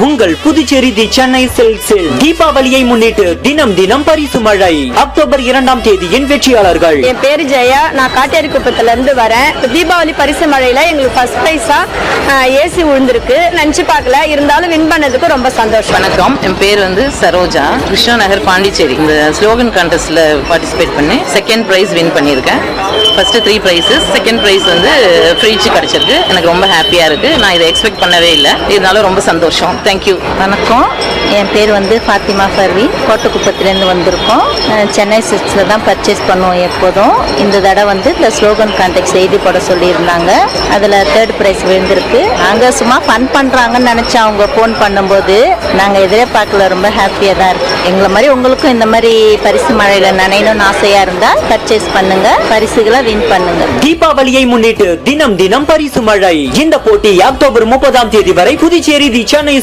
உங்கள் புதுச்சேரி தி சென்னை சில்க்ஸில் தீபாவளியை முன்னிட்டு தினம் தினம் பரிசு மழை. அக்டோபர் 2ஆம் தேதியின் வெற்றியாளர்கள். என் பேரு ஜெயா, நான் காட்டேரி குப்பத்துல இருந்து வரேன். தீபாவளி பரிசு மழையில எங்களுக்கு ஃபர்ஸ்ட் பிரைஸா ஏசி விழுந்திருக்கு. நினைச்சு பார்க்கல, இருந்தாலும் வின் பண்ணதுக்கு ரொம்ப சந்தோஷம். வணக்கம், என் பேர் சரோஜா, கிருஷ்ணா நகர், பாண்டிச்சேரி. இந்த ஸ்லோகன் கான்டெஸ்ட்ல பார்ட்டிசிபேட் பண்ணி செகண்ட் பிரைஸ் வின் பண்ணியிருக்கேன். ஃபர்ஸ்ட் 3 prizes, செகண்ட் பிரைஸ் ஃப்ரீச்சு கிடைச்சிருக்கு. எனக்கு ரொம்ப ஹாப்பியா இருக்கு. நான் இதை எக்ஸ்பெக்ட் பண்ணவே இல்லை, இருந்தாலும் ரொம்ப சந்தோஷம். தேங்க்யூ. வணக்கம், என் பேர் ஃபாத்திமா ஃபர்வி, கோட்டக்குப்பத்திலேருந்து வந்திருக்கோம். சென்னை சில்க்ஸில் தான் பர்ச்சேஸ் பண்ணுவோம் எப்போதும். இந்த தடவை இந்த ஸ்லோகன் கான்டெக்ட் செய்தி போட சொல்லியிருந்தாங்க. அதில் 3rd ப்ரைஸ் விழுந்திருக்கு. நாங்கள் சும்மா ஃபன் பண்ணுறாங்கன்னு நினச்சோம். அவங்க ஃபோன் பண்ணும்போது நாங்கள் எதிரே பார்க்கல, ரொம்ப ஹாப்பியாக தான் இருக்குது. எங்களை மாதிரி உங்களுக்கும் இந்த மாதிரி பரிசு மழையில் நனையணும்னு ஆசையாக இருந்தால் பர்ச்சேஸ் பண்ணுங்கள், பரிசுகளை வின் பண்ணுங்கள். தீபாவளியை முன்னிட்டு தினம் தினம் பரிசு மழை. இந்த போட்டி அக்டோபர் 30ஆம் தேதி வரை புதுச்சேரி தி சென்னை